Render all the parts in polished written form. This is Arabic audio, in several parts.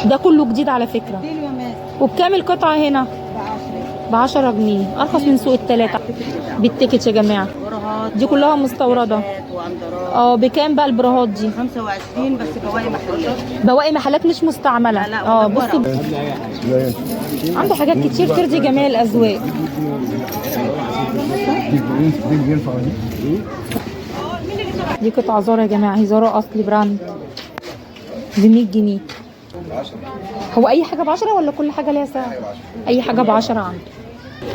ده كله جديد على فكرة. وبكام القطعة هنا؟ ب10 جنيه، ارخص من سوق التلاتة بالتيكت يا جماعة. دي كلها مستوردة. بكام بقى البراهات دي؟ 25 بس بواقي محلات. بواقي محلات مش مستعملة. بصوا عنده حاجات كتير ترضي جميع الأذواق. دي قطعة زارا يا جماعة، هي زارا أصلي براند ب100 جنيه. هو أي حاجة ب10 ولا كل حاجة ليها سعر؟ أي حاجة ب10 عنده.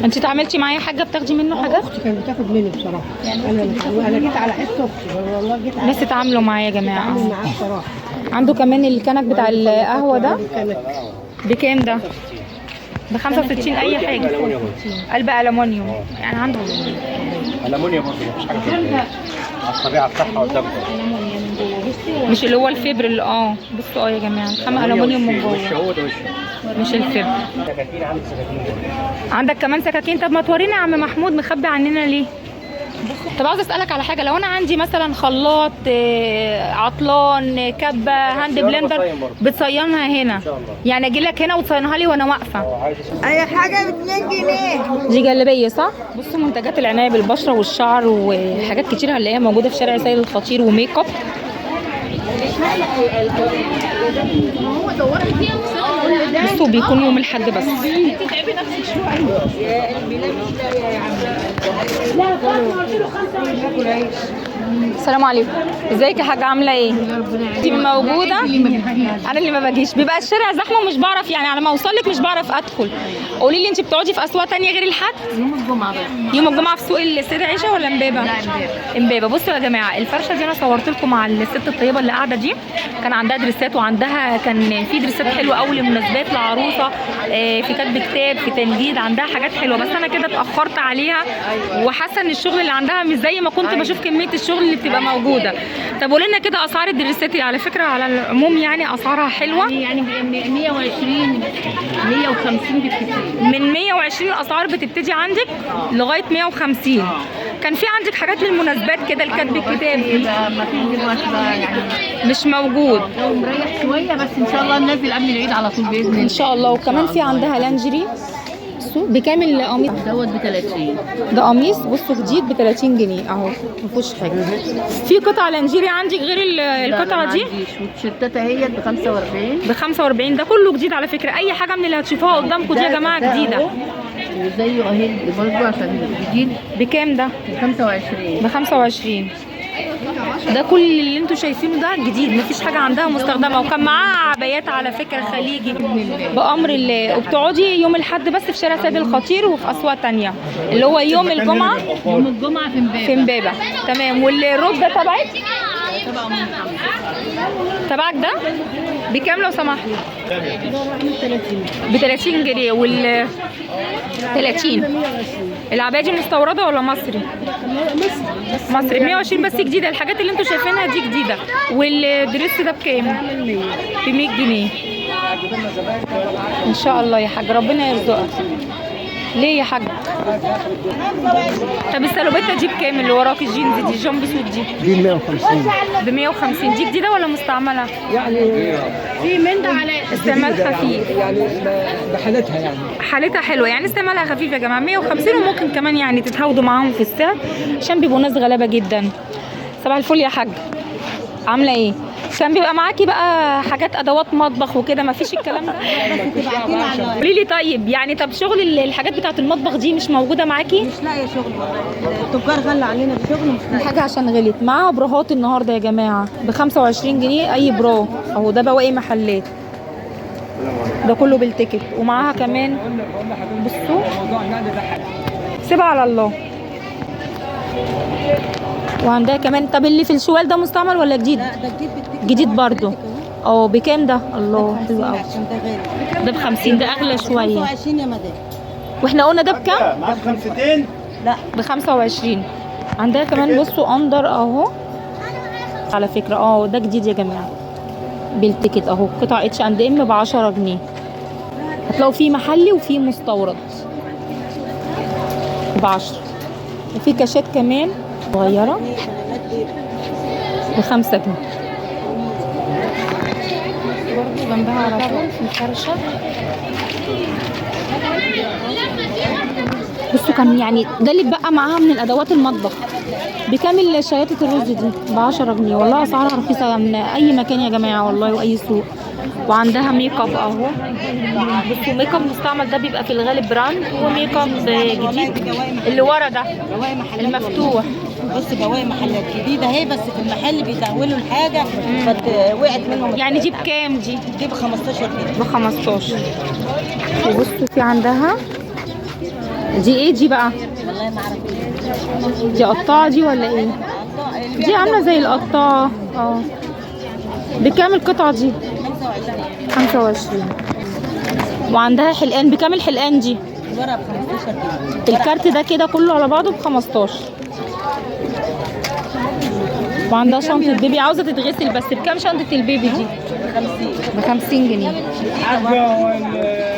انت اتعاملتي معايا حاجه بتاخدي منه حاجات؟ اختي كانت بتاخد مني بصراحه، يعني انا جيت على حس اختي والله، جيت على الناس اتعاملوا معايا يا جماعه. معاه بصراحه. عنده كمان الكنك بتاع القهوه ده. بكام ده؟ ب65. اي حاجه قلب ألمونيوم يعني عنده ألمونيوم برضه مفيش حاجه على الطبيعه بتاعها قدامكم، مش اللي هو الفبر اللي بصوا يا جماعه الخام ألمونيوم من جوه مش الفبر. سكاكين، عندك سكاكين عندك كمان سكاكين. طب ما تورينا يا عم محمود، مخبي عننا ليه؟ طب عاوز اسالك على حاجه، لو انا عندي مثلا خلاط عطلان كبه هاند بلندر بتصينها هنا يعني اجي لك هنا وتصينها لي وانا واقفه؟ اي حاجه ب2 جنيه. دي جلابيه صح؟ بصوا منتجات العنايه بالبشره والشعر وحاجات كتير هنلاقيها موجوده في شارع سيد الخطير وميك اب. بصوا بيكون يوم الاحد بس. تتعبي نفسك شويه يا الميلاد يا عم. لا السلام عليكم، ازيك يا حاجه عامله ايه؟ انت موجوده؟ انا اللي ما باجيش، بيبقى الشارع زحمه ومش بعرف يعني على ما اوصل لك مش بعرف ادخل. قولي لي انت بتقعدي في اسواق تانية غير الحد؟ يوم الجمعه بس. يوم الجمعه في سوق السيده عيشه ولا امبابه؟ لا امبابه. بصوا يا جماعه الفرشه دي انا صورت لكم مع الست الطيبه اللي قاعده دي، كان عندها دريسات وعندها كان في دريسات حلوه قوي لمناسبات لعروسه، في كتب كتاب، في تنجيد، عندها حاجات حلوه. بس انا كده اتاخرت عليها وحاسه ان الشغل اللي عندها مش زي ما كنت بشوف كميه الشغل اللي بتبقى موجوده. طب قولي لنا كده اسعار الدريسات على فكره على العموم يعني اسعارها حلوه يعني 120 150 بالكتير. من 120 الاسعار بتبتدي عندك لغايه 150. كان في عندك حاجات للمناسبات كده الكتب الكتاب ما فيش دلوقتي بقى يعني مش موجود. لو مريح شويه بس ان شاء الله ننزل قبل العيد على طول باذن الله ان شاء الله. وكمان في عندها لانجري. بصوا بكام القميص دوت ب30. ده قميص بصوا جديد ب30 جنيه اهو، ما فيهوش حاجه. في قطع لانجيري عندك غير القطعه دي؟ والتيشيرتات اهيت ب45. ب45 ده كله جديد على فكره. اي حاجه من اللي هتشوفوها قدامكم دي يا جماعه جديده. وزيه اهي برضه عشان جديد. بكام ده؟ ب25. ده كل اللي انتوا شايفينه ده جديد، مفيش حاجه عندها مستخدمه. وكان معاها عبايات على فكره خليجي بامر الله. وبتقعدي يوم الاحد بس في شارع سيد الخطير وفي اسواق تانية اللي هو يوم الجمعه في امبابه. تمام. والروب ده تبعك؟ تبعك ده بكام لو سمحت؟ ب30 جنيه. وال 30 العباية دي مستورده ولا مصري؟ مصري. 120 بس جديده. الحاجات اللي انتوا شايفينها دي جديده. والدريس ده بكام؟ ب100 جنيه ان شاء الله يا حاج، ربنا يرزقك. ليه يا حاج؟ طب السلوبيتا دي بكام اللي وراك الجينز دي الجامب سوت دي؟ دي 150. ب150. دي جديده ولا مستعمله؟ يعني في من ده على استعمال خفيف يعني بحالتها، يعني حالتها حلوه يعني استعمالها خفيف يا جماعه. 150 وممكن كمان يعني تتهاودوا معاهم في السعر عشان بيبقوا ناس غلابه جدا. صباح الفل يا حاج، عامله ايه؟ كان بيبقى معاكي بقى حاجات ادوات مطبخ وكده، مفيش الكلام ده؟ قولي لي طيب يعني طب شغل الحاجات بتاعه المطبخ دي مش موجوده معاكي؟ مش لاقيه شغل والله، التجار غلى علينا الشغل مش لاقيه حاجه عشان غلت. معاها براهات النهارده يا جماعه ب25 جنيه اي برو اهو. ده بواقي محلات ده كله بالتيكت. ومعاها كمان بصوا سيبها على الله. وعندها كمان. طب اللي في الشوال ده مستعمل ولا جديد؟ لا ده جديد بالتيكت. جديد برضو. بكام ده؟ الله حلو قوي. عشان ده غالي. ده ب50. ده اغلى شويه. 25 يا مدام. واحنا قلنا ده بكام؟ معاك 500. لا ب25. عندها كمان بصوا اندر اهو على فكره. ده جديد يا جماعه بالتيكت اهو. قطع H&M ب10 جنيه. هتلاقوا فيه محلي وفيه مستورد ب10. وفي كاشات كمان صغيره ب5 جنيه. برضه جنبها على طول في الفرشه. بصوا كان يعني ده اللي اتبقى معاها من الادوات المطبخ. بكام شياطه الرز دي؟ ب10 جنيه. والله اسعارها رخيصه من اي مكان يا جماعه والله واي سوق. وعندها ميك اب اهو. بصوا ميك اب مستعمل ده بيبقى في الغالب براند، وميك اب جديد اللي ورا ده المفتوح. بص بواقي محلات جديده اهي، بس في المحل بيدهولوا الحاجه وقعت منهم. يعني دي بكام دي؟ دي ب 15 جنيه. ب 15. وبصوا في عندها دي ايه دي بقى؟ والله ما اعرف. دي قطاعه دي ولا ايه؟ دي عامله زي القطاعه. بكام القطعه دي؟ 25. وعندها حلقان. بكام الحلقان دي؟ الورقه ب 15 جنيه. الكارت ده كده كله على بعضه ب 15. وعندها شنطه بيبي عاوزه تتغسل. بس بكام شنطه البيبي دي؟ ب 50 جنيه.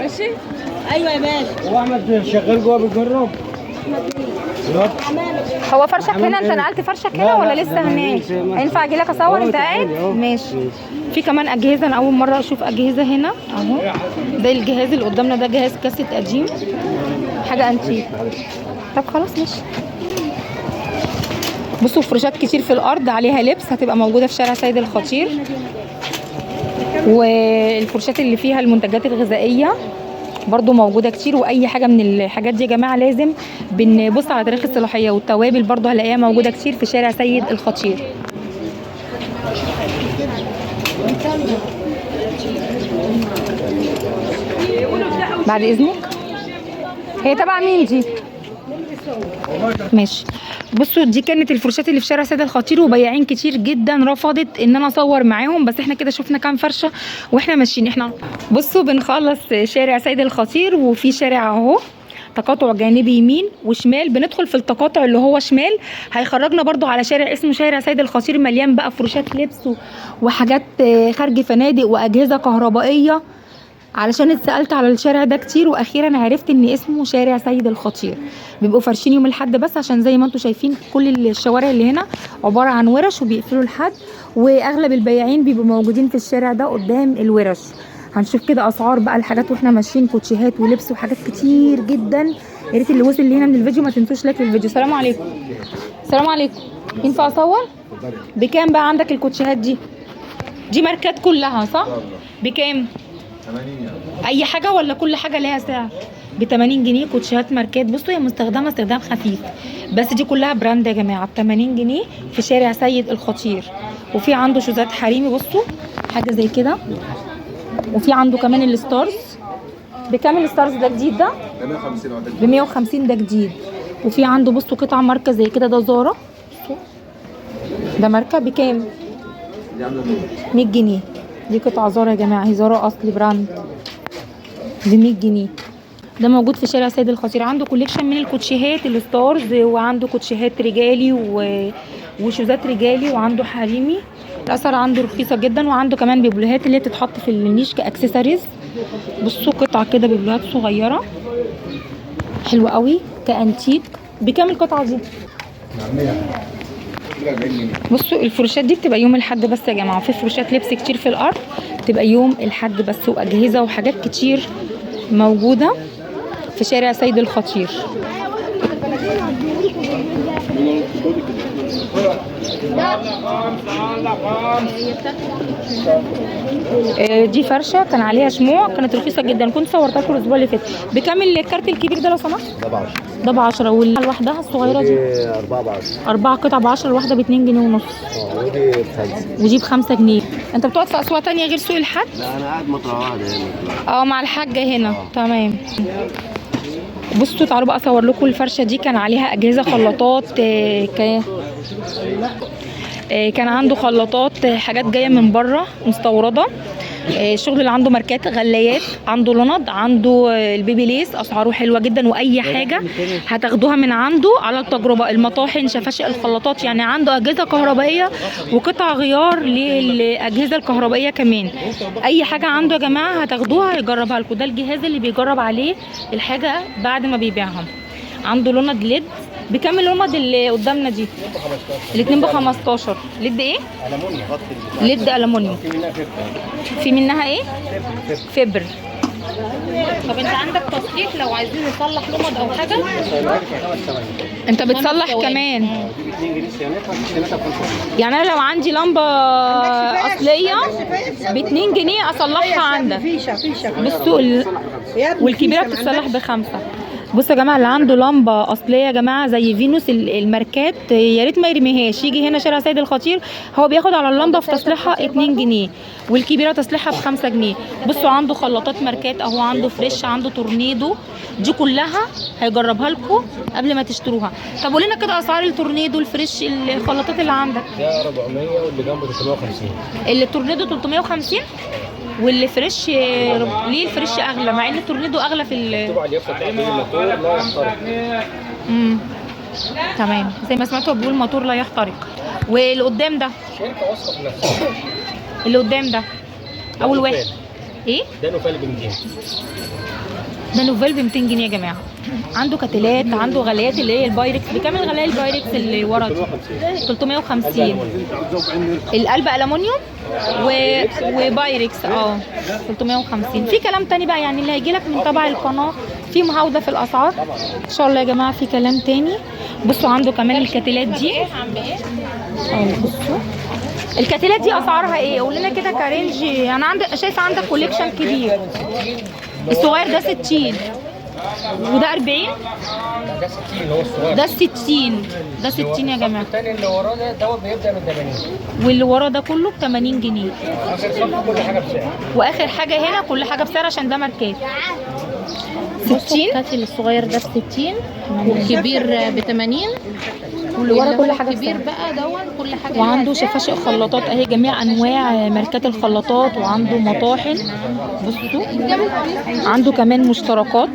ماشي. ايوه يا باشا. هو احمد شغال جوه بيجرب. هو فرشك هنا؟ انت نقلت فرشك هنا ولا لسه هناك؟ ينفع اجي لك اصور انت قاعد؟ ماشي. في كمان اجهزه، انا اول مره اشوف اجهزه هنا اهو. ده الجهاز اللي قدامنا ده جهاز كاسيت قديم، حاجه انتيك. طب خلاص ماشي. بصوا فرشات كتير في الارض عليها لبس، هتبقى موجوده في شارع سيد الخطير. والفرشات اللي فيها المنتجات الغذائيه برضو موجوده كتير. واي حاجه من الحاجات دي يا جماعه لازم بنبص على تاريخ الصلاحيه. والتوابل برضو هلاقيها موجوده كتير في شارع سيد الخطير. بعد اذنك، هي تبع مين دي؟ ماشي. بصوا دي كانت الفرشات اللي في شارع سيد الخطير، وبياعين كتير جدا رفضت ان انا اصور معاهم. بس احنا كده شفنا كام فرشه واحنا ماشيين. احنا بصوا بنخلص شارع سيد الخطير، وفي شارع اهو تقاطع جانبي يمين وشمال. بندخل في التقاطع اللي هو شمال هيخرجنا برضو على شارع اسمه شارع سيد الخطير، مليان بقى فرشات لبس وحاجات خارج فنادق واجهزه كهربائيه. علشان اتسالت على الشارع ده كتير واخيرا عرفت ان اسمه شارع سيد الخطير. بيبقوا فارشين يوم الاحد بس، عشان زي ما انتم شايفين كل الشوارع اللي هنا عباره عن ورش وبيقفلوا الحد. واغلب البياعين بيبقوا موجودين في الشارع ده قدام الورش. هنشوف كده اسعار بقى الحاجات واحنا ماشيين، كوتشيهات ولبس وحاجات كتير جدا. يا ريت اللي وصل لهنا من الفيديو ما تنسوش لايك للفيديو. السلام عليكم. السلام عليكم. ينفع اصور؟ بكام بقى عندك الكوتشيهات دي؟ دي ماركات كلها صح؟ بكام؟ 80. اي حاجه ولا كل حاجه ليها سعر؟ ب 80 جنيه كوتشيهات ماركات. بصوا هي مستخدمه استخدام خفيف، بس دي كلها براند يا جماعه ب 80 جنيه في شارع سيد الخطير. وفي عنده شوزات حريمي بصوا حاجه زي كده. وفي عنده كمان الستارز. بكام الستارز ده جديد ده؟ ب 150 ده جديد. وفي عنده بصوا قطع ماركه زي كده، ده زارا. ده ماركه بكام؟ 100 جنيه. دي قطعه زارا يا جماعه، هي زارا اصلي براند ب 100 جنيه. ده موجود في شارع سيد الخطير. عنده كوليكشن من الكوتشيهات الستارز، وعنده كوتشيهات رجالي وشوزات رجالي، وعنده حريمي. الاسعار عنده رخيصه جدا. وعنده كمان بيبلوهات اللي بتتحط في النيش كاكسسوارز. بصوا قطعه كده بيبلوهات صغيره حلوه قوي كانتيك. بكام القطعه دي؟ بصوا الفروشات دي بتبقى يوم الاحد بس يا جماعه. في فروشات لبس كتير في الارض بتبقى يوم الاحد بس، واجهزه وحاجات كتير موجوده في شارع سيد الخطير. دي فرشه كان عليها شموع، كانت رخيصه جدا، كنت صورتها لكم الاسبوع اللي فات. بكام الكارت الكبير ده لو سمحت؟ ده ب 10. ده ب 10. والوحدها الصغيره دي 4 ب 10. 4 قطع ب 10، الواحده ب 2 جنيه ونص. ودي ب 5. ودي ب 5 جنيه. انت بتقعد في اسواق تانية غير سوق الحد؟ لا انا قاعد مطرح واحده هنا. مع الحاجه هنا. تمام. بصوا تعالوا بقى اصور لكم الفرشه دي. كان عليها اجهزه خلاطات، كان عنده خلاطات حاجات جايه من بره مستورده. الشغل اللي عنده ماركات غلايات، عنده لوند، عنده البيبي ليس. اسعاره حلوه جدا، واي حاجه هتاخدوها من عنده على التجربه. المطاحن، شفاشق، الخلاطات، يعني عنده اجهزه كهربائيه وقطع غيار للاجهزه الكهربائيه كمان. اي حاجه عنده يا جماعه هتاخدوها يجربها لكم. ده الجهاز اللي بيجرب عليه الحاجه بعد ما بيبيعها. عنده لوند ليد بكام اللمض اللي قدامنا دي؟ الاتنين ب 15. ليد ايه؟ ألمونيا. ليد ألمونيوم. في منها فكرة. في منها ايه؟ فبر. طب انت عندك تصليح لو عايزين نصلح لمض او حاجه؟ انت بتصلح كمان؟ دي ب 2 جنيه صيانتها، صيانتها ب 5 يعني انا لو عندي لمبه اصليه ب 2 جنيه اصلحها عندك. بصوا والكبيره بتتصلح بخمسة. بصوا يا جماعه اللي عنده لمبه اصليه يا جماعه زي فينوس الماركات يا ريت ما يرميهاش، يجي هنا شارع سيد الخطير هو بياخد على اللمبه في تصليحها 2 جنيه والكبيره تصليحها ب 5 جنيه. بصوا عنده خلاطات ماركات اهو، عنده فريش، عنده تورنيدو، دي كلها هيجربها لكم قبل ما تشتروها. طب قولي لنا كده اسعار التورنيدو الفريش الخلاطات اللي عندك. ده 400 واللي جنبه 350. اللي التورنيدو 350 واللي فريش ليه الفريش اغلى مع ان التورنيدو اغلى في طبعا اليافطه بتاعت الموتور لا يحترق. تمام زي ما سمعتوا بيقول موتور لا يحترق. واللي قدام ده شركه واثقه في نفسها. اللي قدام ده اول واحد ايه؟ ده نوفال ب 200. ده نوفيل ب 200 جنيه يا جماعه. عنده كتلات، عنده غلايات اللي هي البايركس. بكام الغلايه البايركس اللي ورا دي؟ 350. القلب ألمونيوم وبايركس 350. في كلام تاني بقى يعني اللي هيجي لك من تبع القناه في معاوده في الاسعار ان شاء الله يا جماعه. في كلام تاني بصوا عنده كمان الكتلات دي. بصوا الكتلات دي اسعارها ايه؟ قول لنا كده كرنج. انا شايفه عندك كوليكشن كبير. الصغير ده 60 وده 40. ده 60 هو الصغير. ده 60. ده 60 يا جماعه. الثاني اللي وراه ده دوت بيبدا من 80. واللي ورا ده كله ب 80 جنيه. اخر صف كل حاجه بسعر. واخر حاجه هنا كل حاجه بسعر عشان ده ماركات. 60 الكاتل الصغير ده ب 60 والكبير ب 80 واللي ورا كل حاجه الكبير بسعر. بقى دوت كل حاجه وعنده شفاشق خلاطات اهي جميع انواع ماركات الخلاطات، وعنده مطاحن. بصوا عنده كمان مشتركات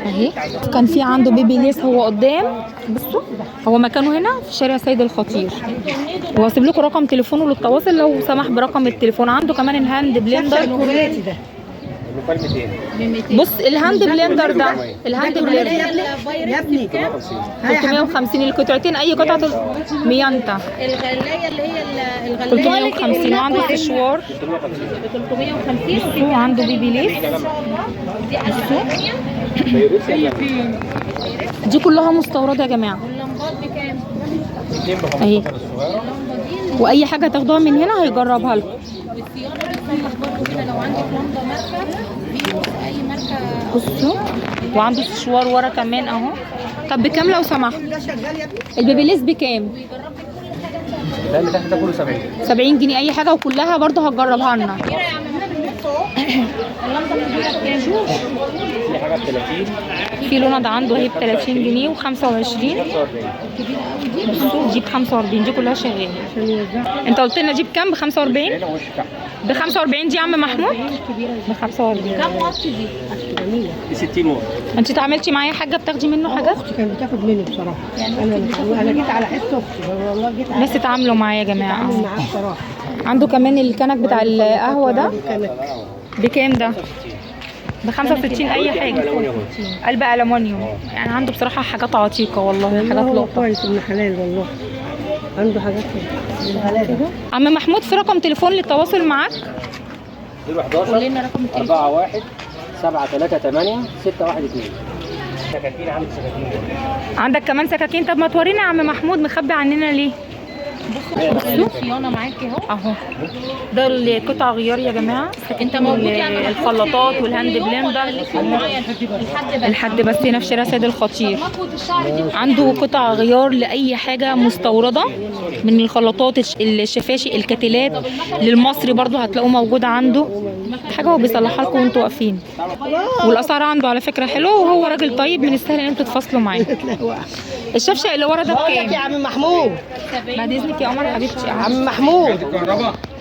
اهي. كان في عنده بيبي ليس هو قدام. بصوا هو مكانه هنا في شارع سيد الخطير. وهسيب لكم رقم تليفونه للتواصل لو سمح برقم التليفون. عنده كمان الهاند بلندر. نوفال 200. بص الهاند بلندر ده الهاند بلندر يا ابني 350 القطعتين اي قطعه ميانتا الغلايه اللي هي الغلايه 350. وعنده فشوار 350 وعنده بيبي ليس. دي كلها مستورده يا جماعه. اللمبات بكام؟ 200 ب 15 اهي. الصغيره. واي حاجه تاخدوها من هنا هيجربها لكم. والصيانه بتصلح برضه كده لو عندك لمبه ماركه فينوس اي ماركه. بصوا وعنده فشوار ورا كمان اهو. طب بكام لو سمحت؟ البيبي ليس بكام؟ ده اللي تحت ده كله 70. 70 جنيه اي حاجه وكلها برضه هتجربها لنا. اللمبه الكبيره بكام؟ في حاجه ب 30. في لوند عنده اهي ب 30 جنيه و25. 45. بصوا دي ب 45. دي كلها شغاله. انت قلت لنا دي بكام؟ ب 45. هنا وش تحت. ب 45 دي يا عم محمود؟ ب 45. كام واط دي؟ دي 60 واط. انت اتعاملتي معايا حاجه بتاخدي منه حاجات؟ اختي كانت بتاخد مني بصراحه. انا جيت على حس اختي والله جيت على ناس اتعاملوا معايا يا جماعه. معاه بصراحه. عنده كمان الكنك بتاع القهوه ده كانت بكام ده؟ ب 65 اي حاجه. قلب ألمونيوم. يعني عنده بصراحه حاجات عتيقه والله، حاجات هو لقطه. كويس ابن حلال والله. عنده حاجات كده. عم محمود في رقم تليفون للتواصل معاك؟ 11 قول لنا رقم التليفون. 41 738 612. سكاكين عندك سكاكين. عندك كمان سكاكين. طب ما تورينا يا عم محمود مخبي عننا ليه؟ بصوا صيانه معاكي اهو. اهو ده القطع غيار يا جماعه. انت موجود يعني الخلاطات والهاند بلندر لحد بس هنا في شارع سيد الخطير. عنده قطع غيار لاي حاجه مستورده من الخلاطات، الشفاشي، الكتلات للمصري برضو هتلاقوه موجود عنده. حاجه هو بيصلحها لكم وانتوا واقفين. والاسعار عنده على فكره حلوه وهو راجل طيب، من السهل ان انتوا تتفاصلوا معاه. الشفشق اللي ورا ده بكام؟ يا عم محمود. بعد اذنك يا قمر حبيبتي. يا عم محمود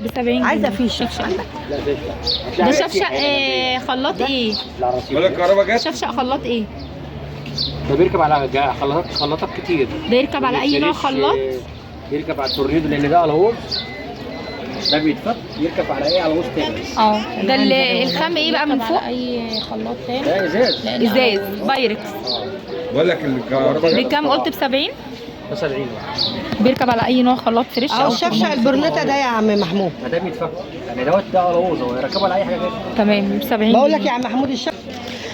ب 70 عايزه في شفشق. ده شفشق خلاط ايه؟ شفشق خلاط ايه؟ ده بيركب على خلاطات كتير. ده يركب على اي نوع خلاط؟ بيركب على التورنيدو لان ده الهوب. ده بيتفك يركب على ايه؟ على وسط تاني. ده الخام ايه بقى من فوق؟ اي خلاط تاني. ده ازاز. ازاز بايركس. بقول لك الكهرباء بكام قلت؟ ب70؟ ده 70. بيركب على اي نوع خلاط فريش او شفشق البرنيطه ده يا عم محمود. ده بيتفك يعني ده قلاوظ هو يركبوا على اي حاجه كده. تمام. ب70 بقول لك يا عم محمود الشفشق.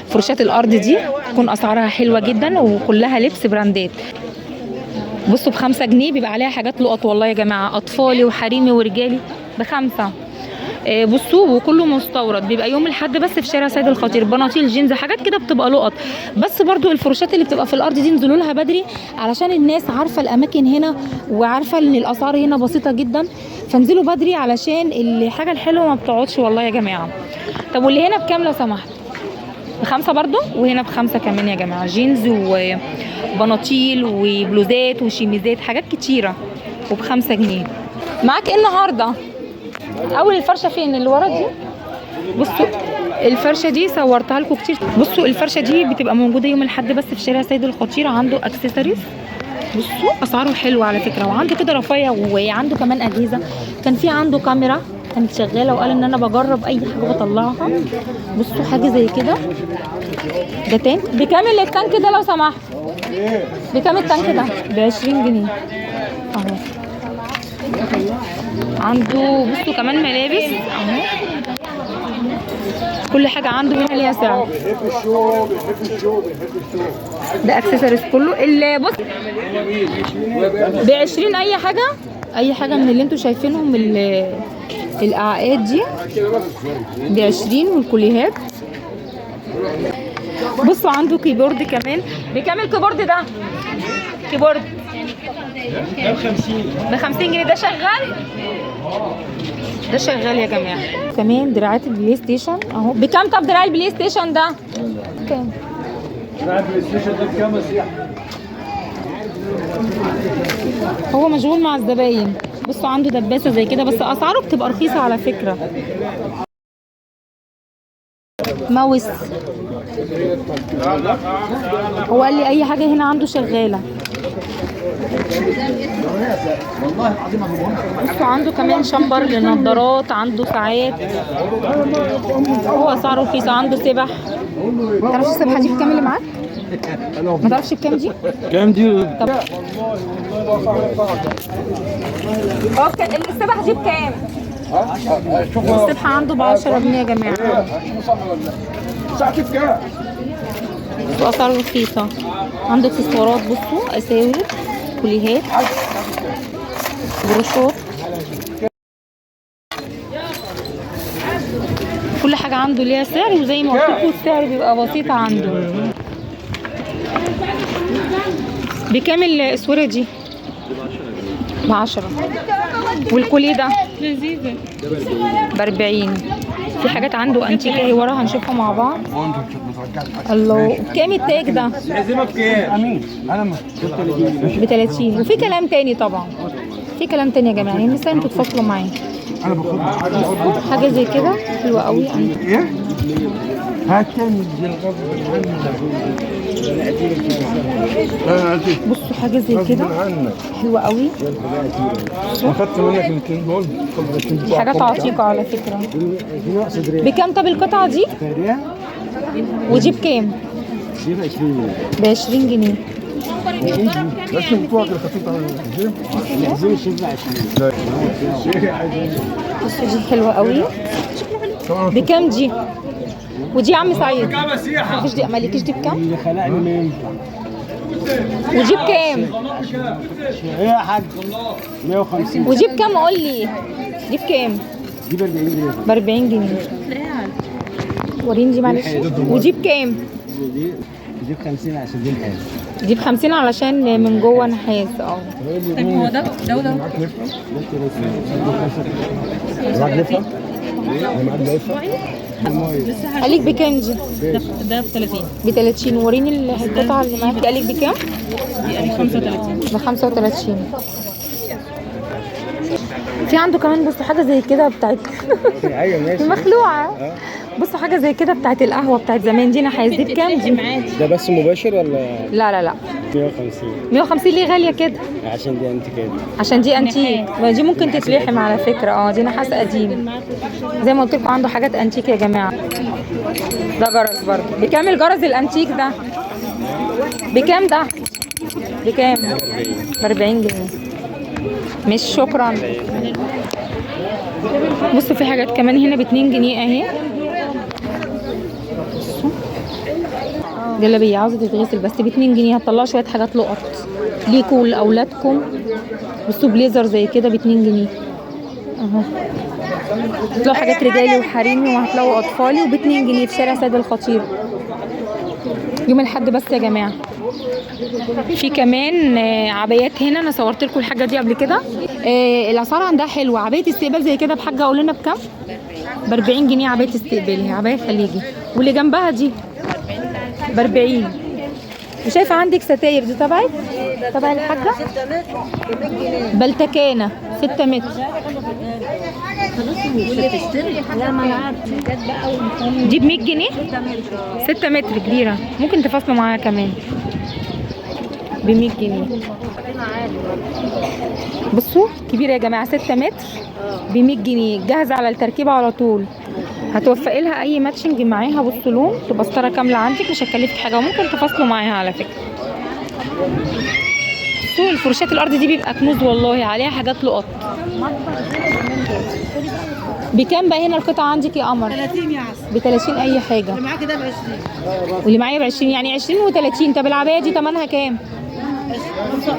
فرشات الارض دي تكون اسعارها حلوه جدا وكلها لبس براندات. بصوا ب5 جنيه بيبقى عليها حاجات لقط والله يا جماعه، اطفالي وحريمي ورجالي ب5. بصوا وكله مستورد، بيبقى يوم الاحد بس في شارع سيد الخطير، بناطيل جينز حاجات كده بتبقى لقط. بس برضو الفروشات اللي بتبقى في الارض دي انزلوا لها بدري علشان الناس عارفه الاماكن هنا وعارفه ان الاسعار هنا بسيطه جدا، فانزلوا بدري علشان الحاجه الحلوه ما بتقعدش والله يا جماعه. طب واللي هنا بكام لو سمحت؟ ب5 برضو، وهنا ب5 كمان يا جماعه، جينز وبناطيل وبلوزات وشيميزات حاجات كتيره وب5 جنيه. معاك ايه النهارده؟ اول الفرشه فين؟ اللي ورا دي. بصوا الفرشه دي صورتها لكم كتير. بصوا الفرشه دي بتبقى موجوده يوم الاحد بس في شارع سيد الخطير، عنده اكسسوارز. بصوا اسعاره حلوه على فكره، وعنده كده رفايع وعنده كمان اجهزه. كان في عنده كاميرا كانت شغاله وقال ان انا بجرب اي حاجه بطلعها. بصوا حاجه زي كده. ده تانك بكام التانك ده لو سمحت؟ بكام التانك ده؟ ب20 جنيه اهو. عنده بصوا كمان ملابس اهو، كل حاجه عنده هنا ليها سعر. ده اكسسوارز كله اللي بص ب20. اي حاجه من اللي انتوا شايفينهم الاعقاد دي ب20، والكوليهات. بصوا عنده كيبورد كمان. بكام الكيبورد ده؟ كيبورد ب50 جنيه. ده شغال؟ ده شغال يا جماعه. كمان دراعات البلاي ستيشن اهو. بكام طب دراع البلاي ستيشن ده؟ كام؟ دراع البلاي ستيشن ده بكام يا سياح؟ هو مشغول مع الزباين. بصوا عنده دباسه زي كده، بس اسعاره بتبقى رخيصه على فكره. ماوس. هو قال لي اي حاجه هنا عنده شغاله. بصوا عنده كمان شمبر للنضارات، عنده ساعات. هو اسعاره رخيصه. عنده سبح. تعرفش السبحه دي بكام اللي معاك؟ ما تعرفش بكام دي؟ كام دي؟ طب اوكي السبحه دي بكام؟ السبحه عنده ب10 جنيه يا جماعه. ساعتي بكام؟ بصوا اسعاره رخيصه. عنده اكسسوارات. بصوا اساور، كوليهات، بروشور، كل حاجه عنده ليها سعر، وزي ما قلت لكم السعر بيبقى بسيط عنده. بكام الاسوره دي؟ ب10. والكوليه ده ب40. في حاجات عنده انتيكه اهي ورا هنشوفها مع بعض. الله. كام التاج ده؟ العزيمه بكام؟ امين انا ب30. وفي كلام تاني طبعا، في كلام تاني يا جماعه، يعني النساء انتوا تفصلوا معايا. انا باخد حاجه زي كده حلوه قوي. ايه؟ هات تاني بصوا حاجه زي كده حلوه قوي. اخدت منك 200 دول. دي حاجات عتيقه على فكره. بكام طب القطعه دي؟ ودي بكام؟ ب20 جنيه. بس فوق الخطيط على الجيم. الجيم شبه 20. بصوا دي حلوه قوي. بكام دي؟ ودي يا عم سعيد؟ بكام يا سياحه؟ مفيش دي مالكيش دي بكام؟ اللي خلقني ما ينفع. ودي بكام؟ ايه يا حاج؟ 150. ودي بكام قول لي؟ دي بكام؟ دي ب 40 جنيه. ب40 جنيه. وريني دي معلش. ودي بكام؟ دي ب 50 عشان دي نحاس. دي ب50 علشان من جوه نحاس. طيب هو ده معاك لفه؟ معاك لفه؟ قالك بكام دي؟ ده ب 30. ب30. وريني القطعه اللي معاكي. قالك بكام؟ ب 35. في عنده كمان بصوا حاجه زي كده بتاعت ايوه ماشي. مخلوعه. بصوا حاجه زي كده بتاعت القهوه بتاعت زمان دي نحاس، دي بكام دي؟ ده بس مباشر ولا لا لا لا 150؟ 150 ليه غاليه كده؟ عشان دي انت كده. عشان دي انتيك، ما دي ممكن تتلحم على فكره. دي نحاس قديم زي ما قلت لكم، عنده حاجات انتيك يا جماعه. ده جرس برضه. بكام الجرس الانتيك ده؟ بكام ده؟ بكام؟ ب 40 جنيه. مش شكرا. بصوا في حاجات كمان هنا ب 2 جنيه اهي. جلابيه عاوزه تتغسل بس ب 2 جنيه. هتطلعوا شويه حاجات لقط ليكوا ولاولادكم. بصوا بليزر زي كده ب 2 جنيه اهو. هتلاقوا حاجات رجالي وحريمي، وهتلاقوا اطفالي وب 2 جنيه في شارع سيد الخطير يوم الاحد بس يا جماعه. في كمان عبايات هنا، انا صورت لكم الحاجه دي قبل كده. الاسعار عندها حلوه. عبايه استقبال زي كده بحاجه قول لنا بكام؟ ب 40 جنيه عبايه استقبال. هي عبايه خليجي. واللي جنبها دي ب 40. وشايفه عندك ستاير دي تبعك؟ تبع الحاجه بلتكانه 6 متر. دي ب 100 جنيه 6 متر كبيره، ممكن تفاصلوا معاها كمان ب 100 جنيه. بصوا كبيره يا جماعه 6 متر ب 100 جنيه، جاهزه على التركيبه على طول. هتوفقي لها اي ماتشنج معاها. بصوا لون، تبقى ستاره كامله عندك، مش هتكلفك حاجه، وممكن تفاصلوا معاها على فكره. بصوا الفرشات الارض دي بيبقى كنوز والله، عليها حاجات لقط. بكام بقى هنا القطعه عندك يا قمر؟ 30 يا عسل. ب 30 اي حاجه. اللي معاكي ده ب 20. واللي معايا ب 20 يعني 20 و30. طب العبايه دي ثمنها كام؟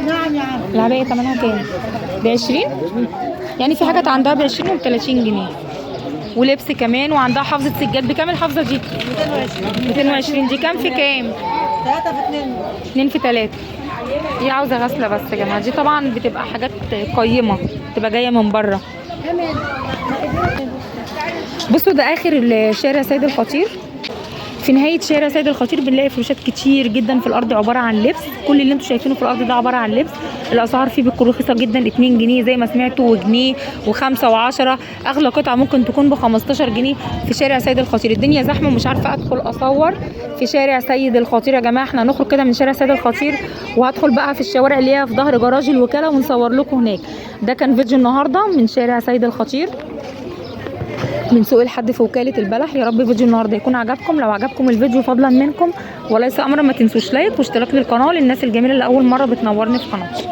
نعم يا عم. العبايه ثمنها كام؟ ب 20. يعني في حاجات عندها ب 20 و 30 جنيه. ولبس كمان، وعندها حافظه سجاد. بكام الحافظه دي؟ 220. 220. دي كام في كام؟ 3 في 2. 2 في 3. دي عاوزه غسله بس يا جماعه. دي طبعا بتبقى حاجات قيمه، بتبقى جايه من بره. بصوا ده اخر شارع سيد الخطير. في نهايه شارع سيد الخطير بنلاقي فروشات كتير جدا في الارض عباره عن لبس. كل اللي انتم شايفينه في الارض ده عباره عن لبس. الاسعار فيه بتكون رخيصه جدا، 2 جنيه زي ما سمعتوا، وجنيه و5 و10. اغلى قطعه ممكن تكون ب 15 جنيه في شارع سيد الخطير. الدنيا زحمه ومش عارفه ادخل اصور في شارع سيد الخطير يا جماعه. احنا هنخرج كده من شارع سيد الخطير، وهدخل بقى في الشوارع اللي هي في ظهر جراج الوكاله ونصور لكم هناك. ده كان فيديو النهارده من شارع سيد الخطير، من سوق الحد في وكالة البلح. يا رب فيديو النهارده يكون عجبكم. لو عجبكم الفيديو فضلا منكم وليس امرا ما تنسوش لايك واشتراك للقناه للناس الجميله اللي اول مره بتنورني في قناتي.